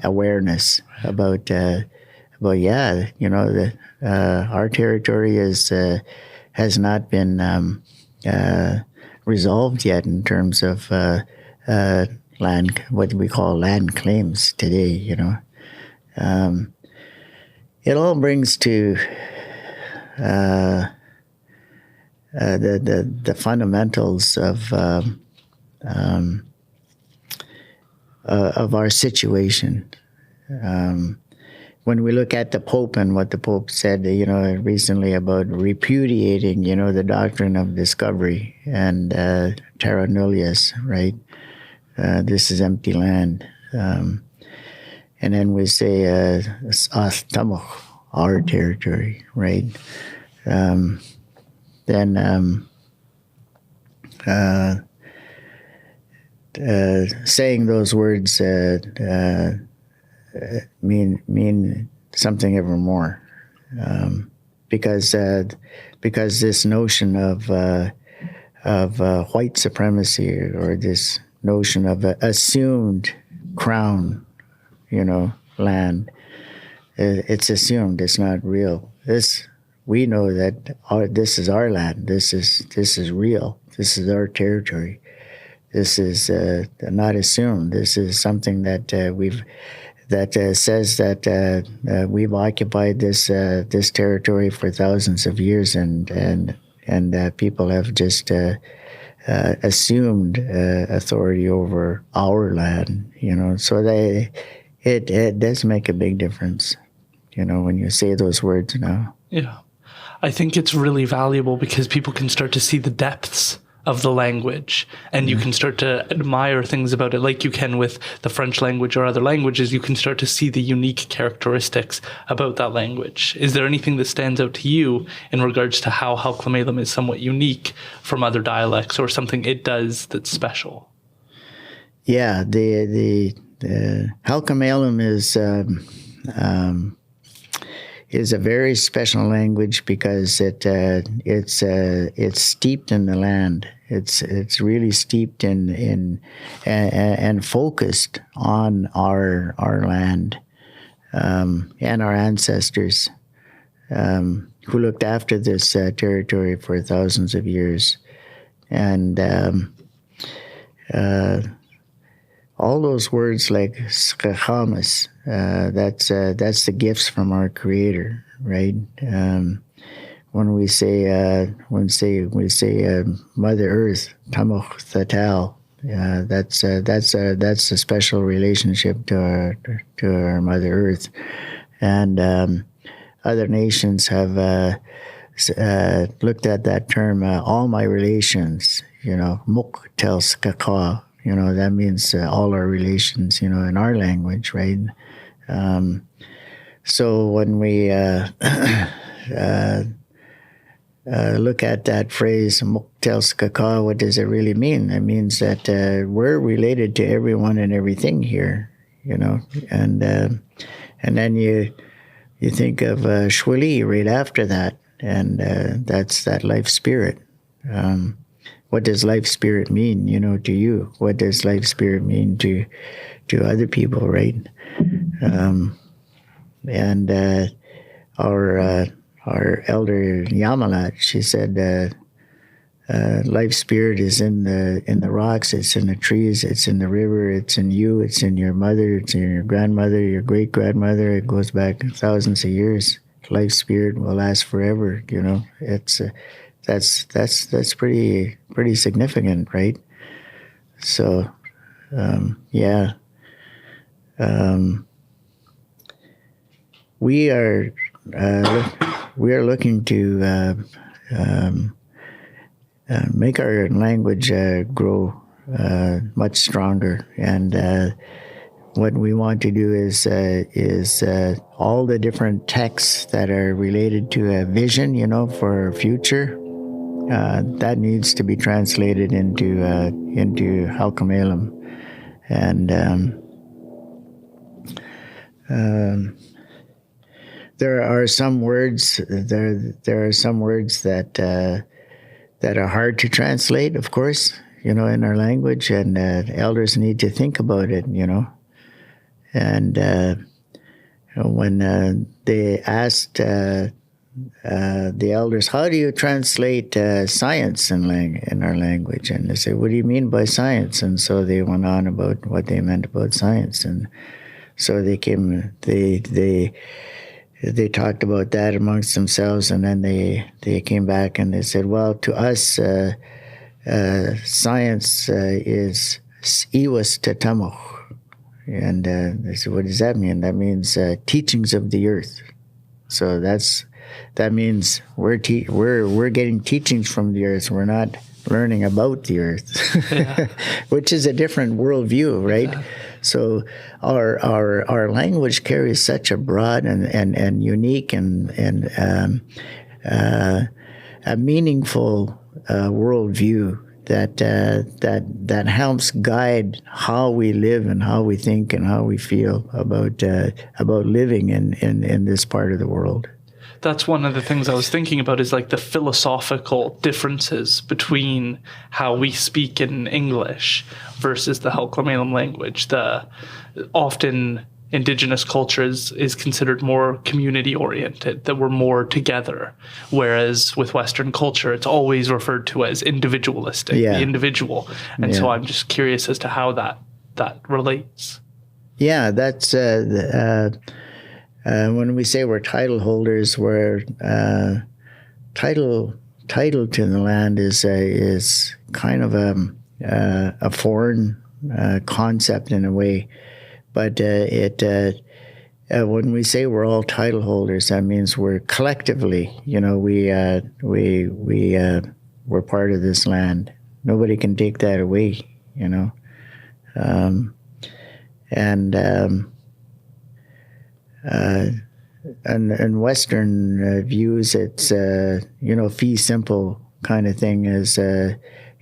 awareness about our territory has not been resolved yet in terms of land, what we call land claims today. It all brings to the fundamentals of our situation. When we look at the Pope and what the Pope said, recently about repudiating, the doctrine of discovery and terra nullius, right? This is empty land. And then we say Spath tamuch, our territory, right? Saying those words mean something ever more, because this notion of white supremacy or this notion of assumed crown, land. It's assumed. It's not real. We know that this is our land. This is real. This is our territory. This is not assumed. This is something that says that we've occupied this territory for thousands of years, and people have just assumed authority over our land. So it does make a big difference. When you say those words now. Yeah. I think it's really valuable because people can start to see the depths of the language, and you can start to admire things about it like you can with the French language or other languages. You can start to see the unique characteristics about that language. Is there anything that stands out to you in regards to how Halq'eméylem is somewhat unique from other dialects, or something it does that's special? Yeah, the Halq'eméylem is a very special language because it's steeped in the land. It's really steeped in and focused on our land and our ancestors who looked after this territory for thousands of years, and all those words like Skwah, that's the gifts from our Creator, right? When we say Mother Earth, Tamuch Thatal, that's a special relationship to our Mother Earth, and other nations have looked at that term. All my relations, Muk tel Skaka. That means all our relations, in our language, right? So when we look at that phrase, Muktel Skaka, what does it really mean? It means that we're related to everyone and everything here, and then you think of Shwili right after that, and that's that life spirit. What does life spirit mean, to you? What does life spirit mean to other people, right? And our elder Yamalat, she said, life spirit is in the rocks, it's in the trees, it's in the river, it's in you, it's in your mother, it's in your grandmother, your great grandmother. It goes back thousands of years. Life spirit will last forever. It's that's pretty significant, right? So, yeah. We are looking to make our language grow much stronger, and what we want to do is all the different texts that are related to a vision, for our future. That needs to be translated into Halq'eméylem, and there are some words that are hard to translate, of course, in our language, and elders need to think about it, and when they asked the elders, how do you translate science in our language? And they say, what do you mean by science? And so they went on about what they meant about science. And so they talked about that amongst themselves, and then they came back and they said, well, to us, science is iwas tatamuch. And they said, what does that mean? That means teachings of the earth. So that means we're getting teachings from the earth. We're not learning about the earth, yeah. Which is a different worldview, right? Yeah. So our language carries such a broad and unique and a meaningful worldview that helps guide how we live and how we think and how we feel about living in this part of the world. That's one of the things I was thinking about, is like the philosophical differences between how we speak in English versus the Halq'eméylem language. The often Indigenous cultures is considered more community oriented, that we're more together, whereas with Western culture it's always referred to as individualistic, the individual. And so I'm just curious as to how that relates. Yeah, that's when we say we're title holders, we're title to the land is kind of a foreign concept in a way. But when we say we're all title holders, that means we're collectively, we're part of this land. Nobody can take that away, and Western views, it's fee simple kind of thing is.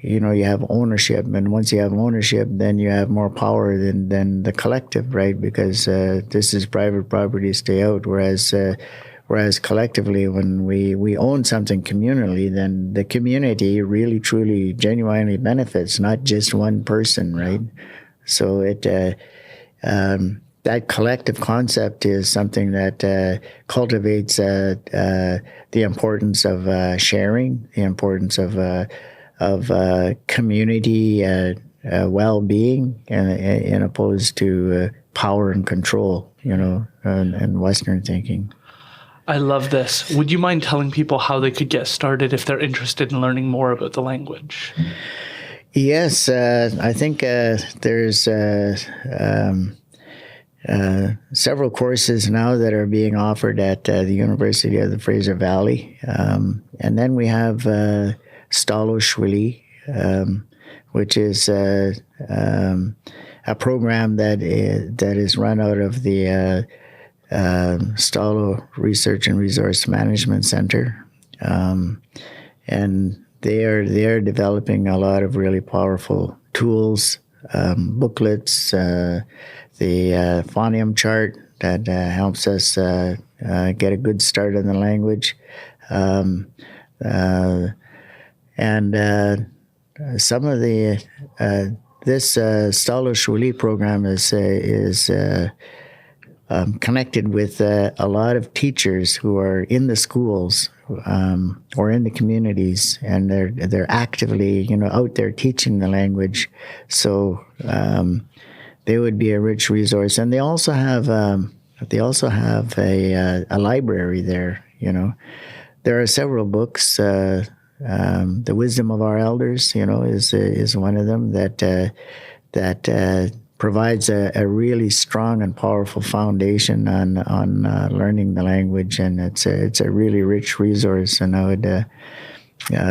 You have ownership, and once you have ownership, then you have more power than the collective, right? Because this is private property, stay out. Whereas collectively, when we own something communally, then the community really, truly, genuinely benefits, not just one person, right? So that collective concept is something that cultivates the importance of sharing, the importance of community well-being, and opposed to power and control, and Western thinking. I love this. Would you mind telling people how they could get started if they're interested in learning more about the language? Yes, I think there's several courses now that are being offered at the University of the Fraser Valley. And then we have Halq'eméylem, which is a program that is run out of the Stalo Research and Resource Management Center, and they are developing a lot of really powerful tools, booklets, the phoneme chart that helps us get a good start in the language. And some of the this Halq'eméylem program is connected with a lot of teachers who are in the schools or in the communities, and they're actively out there teaching the language. So they would be a rich resource, and they also have a library there. There are several books. The Wisdom of Our Elders, is one of them that provides a really strong and powerful foundation on learning the language, and it's a really rich resource. And I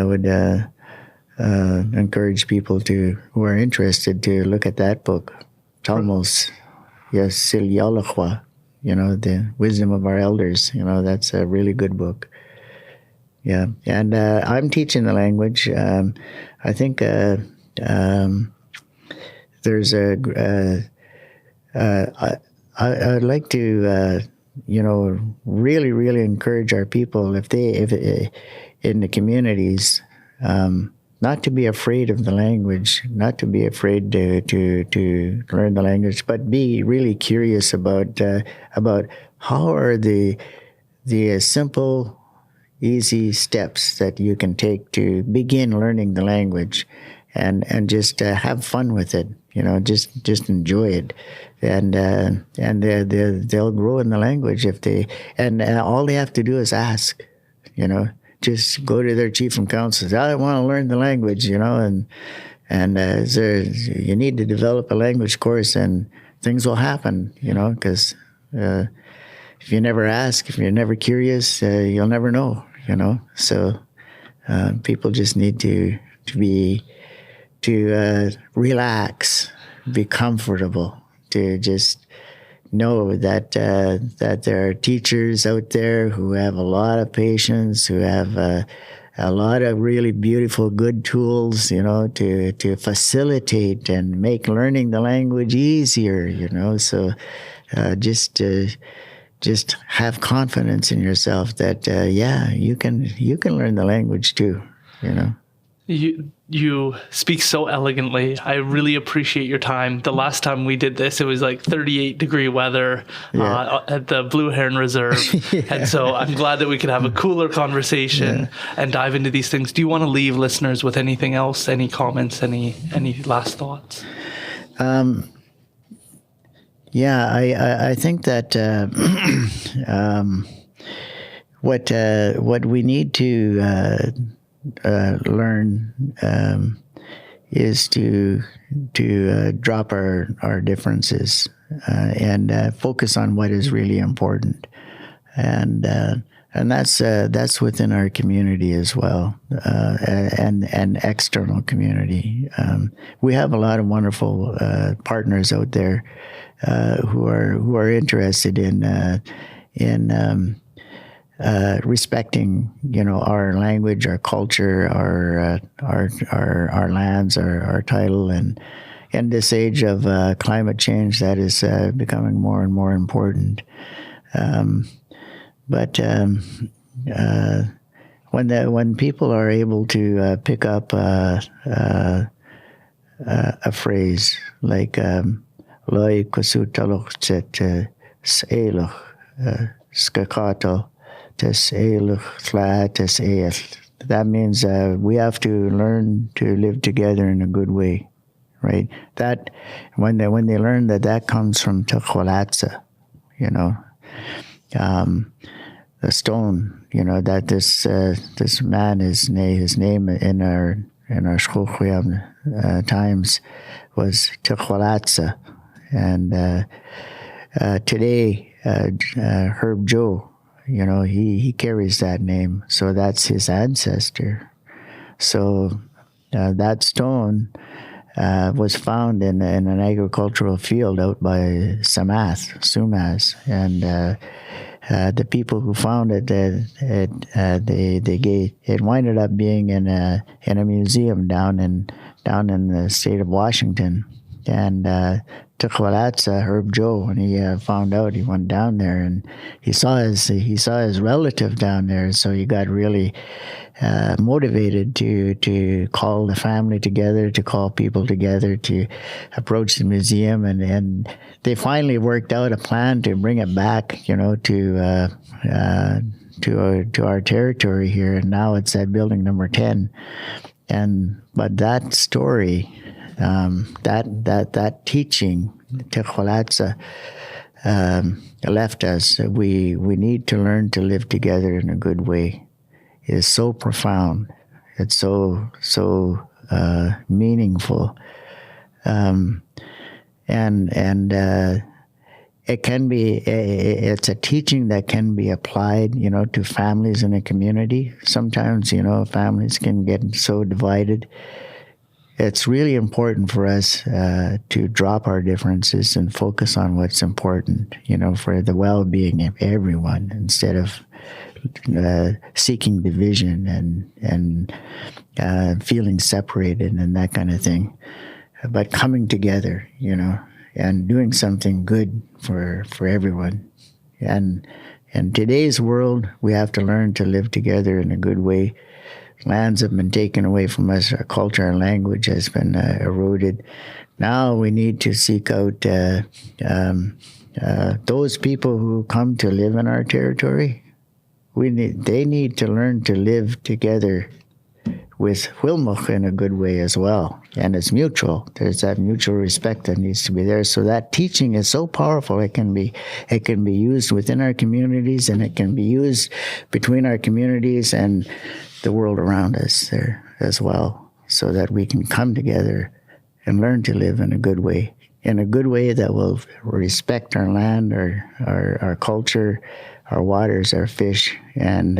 would encourage people who are interested to look at that book, Talmos, yes, Silyalachwa, the Wisdom of Our Elders. That's a really good book. Yeah, and I'm teaching the language. I think there's I'd like to really, really encourage our people, if in the communities, not to be afraid of the language, not to be afraid to learn the language, but be really curious about how are the simple, easy steps that you can take to begin learning the language, and just have fun with it. Just enjoy it, and they'll grow in the language if they. And all they have to do is ask. Just go to their chief and council. I want to learn the language. And you need to develop a language course, and things will happen. Because if you never ask, if you're never curious, you'll never know. So people just need to relax, be comfortable, to just know that there are teachers out there who have a lot of patience, who have a lot of really beautiful, good tools, to facilitate and make learning the language easier. So just just have confidence in yourself that you can learn the language too. You speak so elegantly. I really appreciate your time. The last time we did this, it was like 38-degree weather at the Blue Heron Reserve. And so I'm glad that we could have a cooler conversation and dive into these things. Do you want to leave listeners with anything else? Any comments? Any last thoughts? I think that what we need to learn is to drop our differences and focus on what is really important, and that's within our community as well, and external community. We have a lot of wonderful partners out there who are interested in respecting, our language, our culture, our lands, our title, and in this age of climate change, that is becoming more and more important. But when people are able to pick up a phrase like "Loi kusutaloch tet seeloch skakato." That means we have to learn to live together in a good way, right? That when they learn that comes from Tireless, the stone, that this man, his name in our Skwah times was Tireless, and today Herb Joe. He carries that name, so that's his ancestor. So that stone was found in an agricultural field out by Sumas, and the people who found it, it winded up being in a museum down in the state of Washington, and Tireless, Herb Joe, when he found out, he went down there and he saw his relative down there. So he got really motivated to call the family together, to call people together, to approach the museum, and they finally worked out a plan to bring it back, to our territory here. And now it's at building number 10. But that story. That teaching, Tireless, left us. We need to learn to live together in a good way. It is so profound. It's so meaningful, and it can be. It's a teaching that can be applied, to families in a community. Sometimes, families can get so divided. It's really important for us to drop our differences and focus on what's important, for the well-being of everyone, instead of seeking division and feeling separated and that kind of thing. But coming together, and doing something good for everyone. And in today's world, we have to learn to live together in a good way. Lands have been taken away from us. Our culture and language has been eroded. Now we need to seek out those people who come to live in our territory. They need to learn to live together with Wilmuk in a good way as well. And it's mutual. There's that mutual respect that needs to be there. So that teaching is so powerful. It can be used within our communities, and it can be used between our communities and the world around us there as well, so that we can come together and learn to live in a good way that will respect our land, our culture, our waters, our fish, and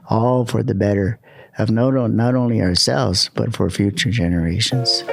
all for the better of not only ourselves, but for future generations.